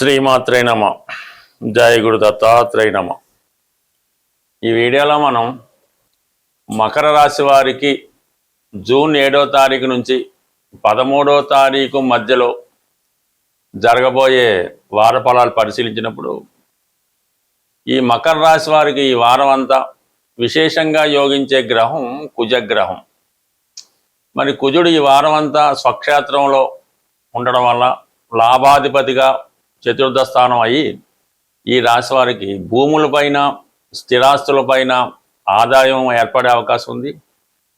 శ్రీమాత్రే నమ. జయ గురు దత్తాత్రేయ నమ. ఈ వీడియోలో మనం మకర రాశి వారికి జూన్ 7వ తారీఖు నుంచి 13వ తారీఖు మధ్యలో జరగబోయే వార ఫలాలు పరిశీలించినప్పుడు ఈ మకర రాశి వారికి ఈ వారం అంతా విశేషంగా యోగించే గ్రహం కుజగ్రహం. మరి కుజుడు ఈ వారం అంతా స్వక్షేత్రంలో ఉండడం వల్ల లాభాధిపతిగా చతుర్థ స్థానం అయ్యి ఈ రాశి వారికి భూములపైన స్థిరాస్తులపైన ఆదాయం ఏర్పడే అవకాశం ఉంది.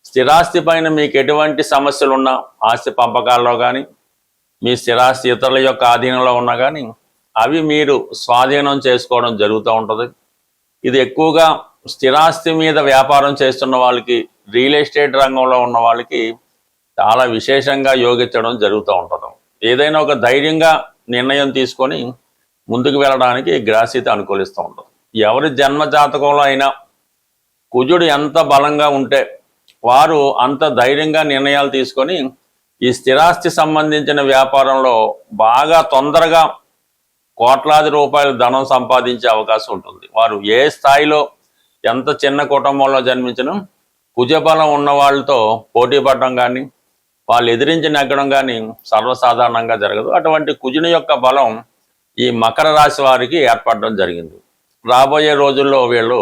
స్థిరాస్తి పైన మీకు ఎటువంటి సమస్యలు ఉన్నా ఆస్తి పంపకాల్లో కానీ మీ స్థిరాస్తి ఇతరుల యొక్క ఆధీనంలో ఉన్నా కానీ అవి మీరు స్వాధీనం చేసుకోవడం జరుగుతూ ఉంటుంది. ఇది ఎక్కువగా స్థిరాస్తి మీద వ్యాపారం చేస్తున్న వాళ్ళకి, రియల్ ఎస్టేట్ రంగంలో ఉన్న వాళ్ళకి చాలా విశేషంగా యోగించడం జరుగుతూ ఉంటుంది. ఏదైనా ఒక ధైర్యంగా నిర్ణయం తీసుకొని ముందుకు వెళ్ళడానికి గ్రహస్థితి అనుకూలిస్తూ ఉంటుంది. ఎవరి జన్మ జాతకంలో అయినా కుజుడు ఎంత బలంగా ఉంటే వారు అంత ధైర్యంగా నిర్ణయాలు తీసుకొని ఈ స్థిరాస్తి సంబంధించిన వ్యాపారంలో బాగా తొందరగా కోట్లాది రూపాయల ధనం సంపాదించే అవకాశం ఉంటుంది. వారు ఏ స్థాయిలో ఎంత చిన్న కుటుంబంలో జన్మించినా కుజబలం ఉన్న వాళ్ళతో పోటీ పడడం కానీ వాళ్ళు ఎదిరించి నెగ్గడం కానీ సర్వసాధారణంగా జరగదు. అటువంటి కుజుని యొక్క బలం ఈ మకర రాశి వారికి ఏర్పడడం జరిగింది. రాబోయే రోజుల్లో వీళ్ళు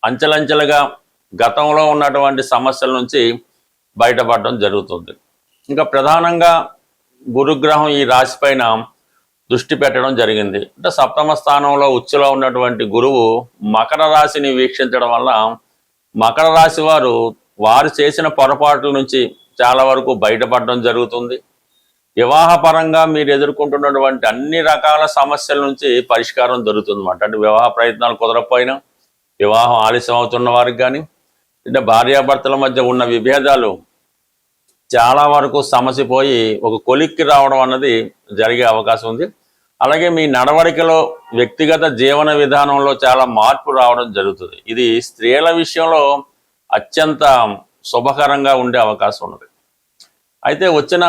అంచెలంచెలుగా గతంలో ఉన్నటువంటి సమస్యల నుంచి బయటపడడం జరుగుతుంది. ఇంకా ప్రధానంగా గురుగ్రహం ఈ రాశి పైన దృష్టి పెట్టడం జరిగింది. అంటే సప్తమ స్థానంలో ఉచ్చులో ఉన్నటువంటి గురువు మకర రాశిని వీక్షించడం వల్ల మకర రాశి వారు చేసిన పొరపాట్ల నుంచి చాలా వరకు బయటపడడం జరుగుతుంది. వివాహపరంగా మీరు ఎదుర్కొంటున్నటువంటి అన్ని రకాల సమస్యల నుంచి పరిష్కారం దొరుకుతుంది అన్నమాట. అంటే వివాహ ప్రయత్నాలు కుదరకపోయినా, వివాహం ఆలస్యం అవుతున్న వారికి కానీ, అంటే భార్యాభర్తల మధ్య ఉన్న విభేదాలు చాలా వరకు సమసిపోయి ఒక కొలిక్కి రావడం అన్నది జరిగే అవకాశం ఉంది. అలాగే మీ నడవడికలో, వ్యక్తిగత జీవన విధానంలో చాలా మార్పు రావడం జరుగుతుంది. ఇది స్త్రీల విషయంలో అత్యంత శుభకరంగా ఉండే అవకాశం ఉన్నది. అయితే వచ్చిన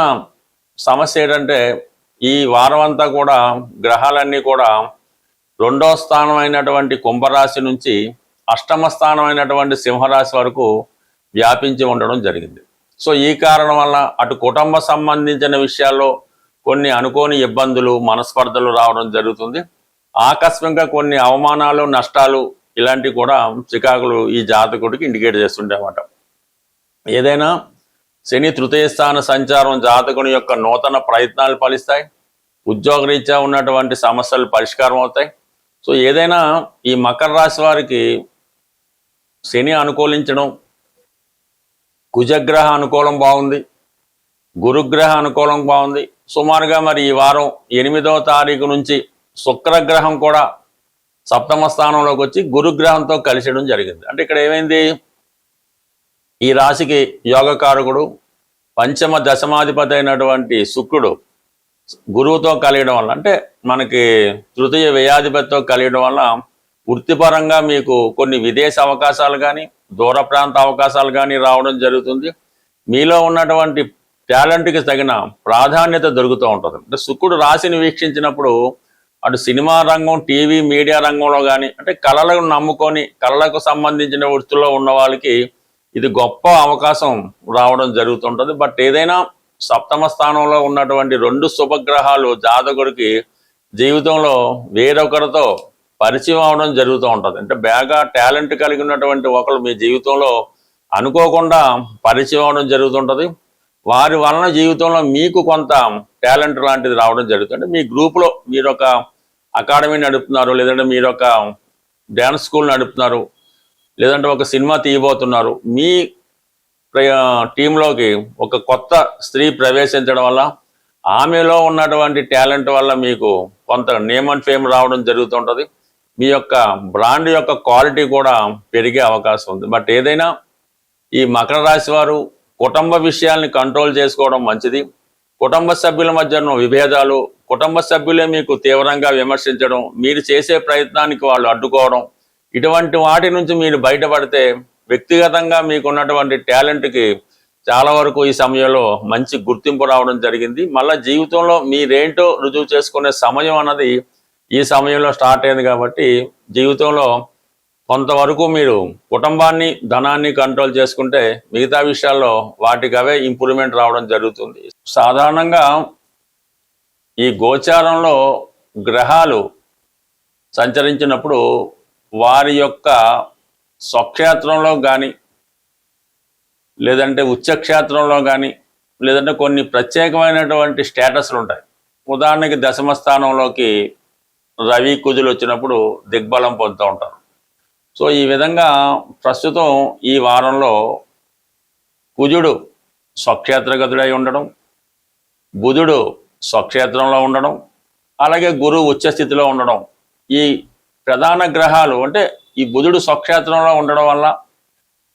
సమస్య ఏంటంటే ఈ వారం అంతా కూడా గ్రహాలన్నీ కూడా 2వ స్థానం అయినటువంటి కుంభరాశి నుంచి 8వ స్థానం అయినటువంటి సింహరాశి వరకు వ్యాపించి ఉండడం జరిగింది. సో ఈ కారణం వల్ల అటు కుటుంబ సంబంధించిన విషయాల్లో కొన్ని అనుకోని ఇబ్బందులు, మనస్పర్ధలు రావడం జరుగుతుంది. ఆకస్మికంగా కొన్ని అవమానాలు, నష్టాలు ఇలాంటివి కూడా చికాకులు ఈ జాతకుడికి ఇండికేట్ చేస్తుంటాయన్నమాట. ఏదైనా శని తృతీయ స్థాన సంచారం జాతకుని యొక్క నూతన ప్రయత్నాలు ఫలిస్తాయి. ఉద్యోగరీత్యా ఉన్నటువంటి సమస్యలు పరిష్కారం అవుతాయి. సో ఏదైనా ఈ మకర రాశి వారికి శని అనుకూలించడం, కుజగ్రహ అనుకూలం బాగుంది, గురుగ్రహ అనుకూలం బాగుంది. సుమారుగా మరి ఈ వారం 8వ తారీఖు నుంచి శుక్రగ్రహం కూడా సప్తమ స్థానంలోకి వచ్చి గురుగ్రహంతో కలిసడం జరిగింది. అంటే ఇక్కడ ఏమైంది, ఈ రాశికి యోగకారకుడు పంచమ దశమాధిపతి అయినటువంటి శుక్రుడు గురువుతో కలియడం వల్ల, అంటే మనకి తృతీయ వ్యయాధిపతితో కలియడం వల్ల వృత్తిపరంగా మీకు కొన్ని విదేశ అవకాశాలు కానీ, దూర ప్రాంత అవకాశాలు కానీ రావడం జరుగుతుంది. మీలో ఉన్నటువంటి టాలెంట్కి తగిన ప్రాధాన్యత దొరుకుతూ ఉంటుంది. అంటే శుక్రుడు రాశిని వీక్షించినప్పుడు అటు సినిమా రంగం, టీవీ, మీడియా రంగంలో కానీ, అంటే కళలను నమ్ముకొని కళలకు సంబంధించిన వృత్తిలో ఉన్న వాళ్ళకి ఇది గొప్ప అవకాశం రావడం జరుగుతుంటుంది. బట్ ఏదైనా సప్తమ స్థానంలో ఉన్నటువంటి 2 శుభగ్రహాలు జాతకుడికి జీవితంలో వేరొకరితో పరిచయం అవడం జరుగుతూ ఉంటుంది. అంటే బాగా టాలెంట్ కలిగి ఉన్నటువంటి ఒకరు మీ జీవితంలో అనుకోకుండా పరిచయం అవడం జరుగుతుంటుంది. వారి వలన జీవితంలో మీకు కొంత టాలెంట్ లాంటిది రావడం జరుగుతుంది. మీ గ్రూప్లో మీరు ఒక అకాడమీ నడుపుతున్నారు, లేదంటే మీరు ఒక డ్యాన్స్ స్కూల్ నడుపుతున్నారు, లేదంటే ఒక సినిమా తీయబోతున్నారు. మీ టీంలోకి ఒక కొత్త స్త్రీ ప్రవేశించడం వల్ల ఆమెలో ఉన్నటువంటి టాలెంట్ వల్ల మీకు కొంత నేమ్ అండ్ ఫేమ్ రావడం జరుగుతుంటుంది. మీ యొక్క బ్రాండ్ యొక్క క్వాలిటీ కూడా పెరిగే అవకాశం ఉంది. బట్ ఏదైనా ఈ మకర రాశి వారు కుటుంబ విషయాల్ని కంట్రోల్ చేసుకోవడం మంచిది. కుటుంబ సభ్యుల మధ్య విభేదాలు, కుటుంబ సభ్యులే మీకు తీవ్రంగా విమర్శించడం, మీరు చేసే ప్రయత్నానికి వాళ్ళు అడ్డుకోవడం, ఇటువంటి వాటి నుంచి మీరు బయటపడితే వ్యక్తిగతంగా మీకున్నటువంటి టాలెంట్కి చాలా వరకు ఈ సమయంలో మంచి గుర్తింపు రావడం జరిగింది. మళ్ళీ జీవితంలో మీరేంటో రుజువు చేసుకునే సమయం అన్నది ఈ సమయంలో స్టార్ట్ అయింది కాబట్టి జీవితంలో కొంతవరకు మీరు కుటుంబాన్ని ధనాన్ని కంట్రోల్ చేసుకుంటే మిగతా విషయాల్లో వాటికి అవే ఇంప్రూవ్మెంట్ రావడం జరుగుతుంది. సాధారణంగా ఈ గోచారంలో గ్రహాలు సంచరించినప్పుడు వారి యొక్క స్వక్షేత్రంలో కానీ లేదంటే ఉచ్చక్షేత్రంలో కానీ లేదంటే కొన్ని ప్రత్యేకమైనటువంటి స్టేటస్లు ఉంటాయి. ఉదాహరణకి దశమ స్థానంలోకి రవి కుజులు వచ్చినప్పుడు దిగ్బలం పొందుతూ ఉంటారు. సో ఈ విధంగా ప్రస్తుతం ఈ వారంలో కుజుడు స్వక్షేత్రగతుడై ఉండడం, బుధుడు స్వక్షేత్రంలో ఉండడం, అలాగే గురువు ఉచ్చస్థితిలో ఉండడం, ఈ ప్రధాన గ్రహాలు అంటే ఈ బుధుడు స్వక్షేత్రంలో ఉండడం వల్ల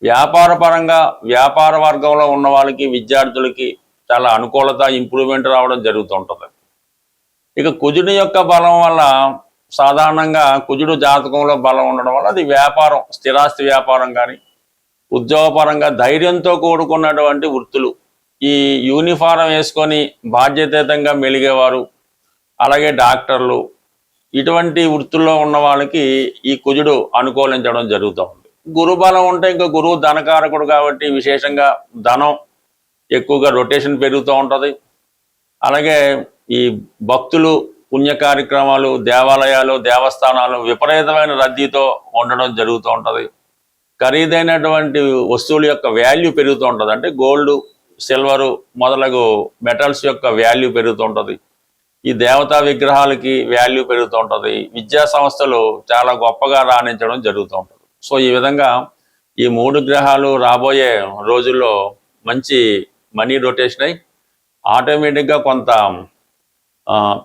వ్యాపారపరంగా వ్యాపార వర్గంలో ఉన్న వాళ్ళకి విద్యార్థులకి చాలా అనుకూలత ఇంప్రూవ్మెంట్ రావడం జరుగుతూ ఉంటుంది. ఇక కుజుడి యొక్క బలం వల్ల సాధారణంగా కుజుడు జాతకంలో బలం ఉండడం వల్ల అది వ్యాపారం, స్థిరాస్తి వ్యాపారం కానీ ఉద్యోగపరంగా ధైర్యంతో కూడుకున్నటువంటి వృత్తులు, ఈ యూనిఫారం వేసుకొని బాధ్యతయుతంగా మెలిగేవారు, అలాగే డాక్టర్లు, ఇటువంటి వృత్తుల్లో ఉన్న వాళ్ళకి ఈ కుజుడు అనుకూలించడం జరుగుతూ ఉంది. గురు బలం ఉంటే ఇంకా గురువు ధనకారకుడు కాబట్టి విశేషంగా ధనం ఎక్కువగా రొటేషన్ పెరుగుతూ ఉంటుంది. అలాగే ఈ భక్తులు, పుణ్య కార్యక్రమాలు, దేవాలయాలు, దేవస్థానాలు విపరీతమైన రద్దీతో ఉండడం జరుగుతూ ఉంటుంది. ఖరీదైనటువంటి వస్తువుల యొక్క వాల్యూ పెరుగుతూ ఉంటుంది. అంటే గోల్డ్, సిల్వరు మొదలగు మెటల్స్ యొక్క వాల్యూ పెరుగుతూ ఉంటుంది. ఈ దేవతా విగ్రహాలకి వాల్యూ పెరుగుతూ ఉంటుంది. విద్యా సంస్థలు చాలా గొప్పగా రాణించడం జరుగుతూ ఉంటుంది. సో ఈ విధంగా ఈ 3 గ్రహాలు రాబోయే రోజుల్లో మంచి మనీ రొటేషన్ అయి ఆటోమేటిక్గా కొంత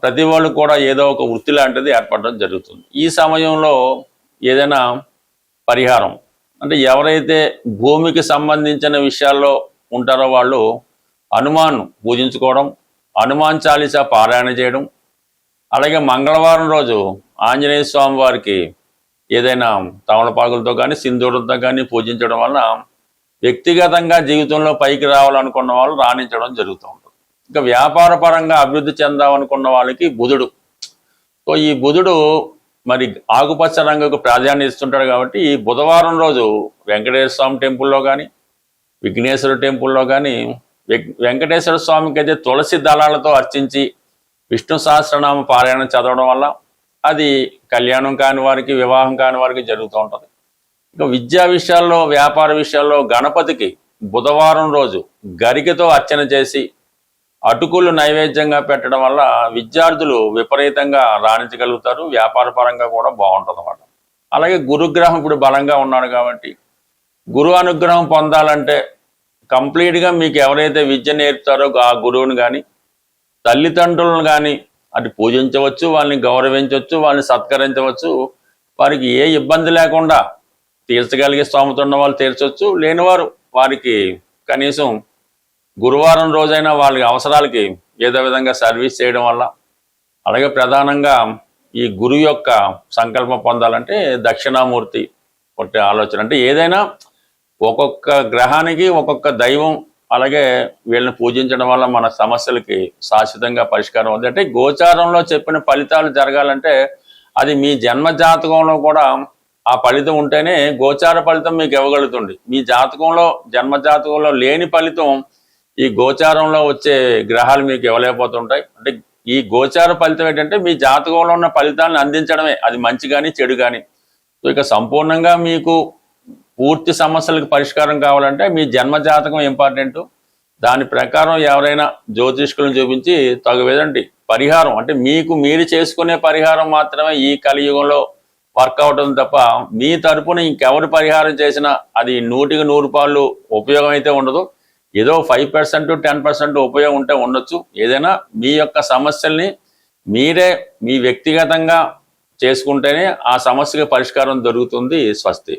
ప్రతి వాళ్ళు కూడా ఏదో ఒక వృత్తి లాంటిది ఏర్పడడం జరుగుతుంది. ఈ సమయంలో ఏదైనా పరిహారం అంటే ఎవరైతే భూమికి సంబంధించిన విషయాల్లో ఉంటారో వాళ్ళు హనుమాన్ పూజించుకోవడం, హనుమాన్ చాలీసా పారాయణ చేయడం, అలాగే మంగళవారం రోజు ఆంజనేయ స్వామి వారికి ఏదైనా తమలపాకులతో కానీ సింధూరంతో కానీ పూజించడం వలన వ్యక్తిగతంగా జీవితంలో పైకి రావాలనుకున్న వాళ్ళు రాణించడం జరుగుతూ ఉంటుంది. ఇంకా వ్యాపార పరంగా అభివృద్ధి చెందాలనుకున్న వాళ్ళకి బుధుడు, సో ఈ బుధుడు మరి ఆకుపచ్చ రంగుకు ప్రాధాన్యత ఇస్తుంటాడు కాబట్టి ఈ బుధవారం రోజు వెంకటేశ్వర స్వామి టెంపుల్లో కానీ విఘ్నేశ్వర టెంపుల్లో కానీ వెంకటేశ్వర స్వామికి అయితే తులసి దళాలతో అర్చించి విష్ణు సహస్రనామ పారాయణం చదవడం వల్ల అది కళ్యాణం కాని వారికి, వివాహం కాని వారికి జరుగుతూ ఉంటుంది. ఇంకా విద్యా విషయాల్లో, వ్యాపార విషయాల్లో గణపతికి బుధవారం రోజు గరికతో అర్చన చేసి అటుకులు నైవేద్యంగా పెట్టడం వల్ల విద్యార్థులు విపరీతంగా రాణించగలుగుతారు. వ్యాపార పరంగా కూడా బాగుంటుంది అన్నమాట. అలాగే గురుగ్రహం ఇప్పుడు బలంగా ఉన్నాడు కాబట్టి గురు అనుగ్రహం పొందాలంటే కంప్లీట్గా మీకు ఎవరైతే విద్య నేర్పుతారో ఆ గురువుని కానీ తల్లిదండ్రులను కానీ అది పూజించవచ్చు, వాళ్ళని గౌరవించవచ్చు, వాళ్ళని సత్కరించవచ్చు. వారికి ఏ ఇబ్బంది లేకుండా తీర్చగలిగే స్తోమత ఉన్న వాళ్ళు తీర్చవచ్చు, లేనివారు వారికి కనీసం గురువారం రోజైనా వాళ్ళ అవసరాలకి ఏదో విధంగా సర్వీస్ చేయడం వల్ల, అలాగే ప్రధానంగా ఈ గురువు యొక్క సంకల్పం పొందాలంటే దక్షిణామూర్తి ఒకటి ఆలోచన. అంటే ఏదైనా ఒక్కొక్క గ్రహానికి ఒక్కొక్క దైవం, అలాగే వీళ్ళని పూజించడం వల్ల మన సమస్యలకి శాశ్వతంగా పరిష్కారం ఉంది. అంటే గోచారంలో చెప్పిన ఫలితాలు జరగాలంటే అది మీ జన్మ జాతకంలో కూడా ఆ ఫలితం ఉంటేనే గోచార ఫలితం మీకు ఇవ్వగలుగుతుంది. మీ జాతకంలో, జన్మ జాతకంలో లేని ఫలితం ఈ గోచారంలో వచ్చే గ్రహాలు మీకు ఇవ్వలేకపోతుంటాయి. అంటే ఈ గోచార ఫలితం ఏంటంటే మీ జాతకంలో ఉన్న ఫలితాలను అందించడమే, అది మంచి కానీ చెడు కానీ. సో ఇక సంపూర్ణంగా మీకు పూర్తి సమస్యలకు పరిష్కారం కావాలంటే మీ జన్మ జాతకం ఇంపార్టెంట్. దాని ప్రకారం ఎవరైనా జ్యోతిష్కులను చూపించి తగువేదండి పరిహారం, అంటే మీకు మీరు చేసుకునే పరిహారం మాత్రమే ఈ కలియుగంలో వర్కౌట్ ఉంది తప్ప మీ తరపున ఇంకెవరు పరిహారం చేసినా అది 100కి 100 పాళ్ళు ఉపయోగం అయితే ఉండదు. ఏదో 5% 10% ఉపయోగం ఉంటే ఉండొచ్చు. ఏదైనా మీ యొక్క సమస్యల్ని మీరే మీ వ్యక్తిగతంగా చేసుకుంటేనే ఆ సమస్యకి పరిష్కారం దొరుకుతుంది. స్వస్తి.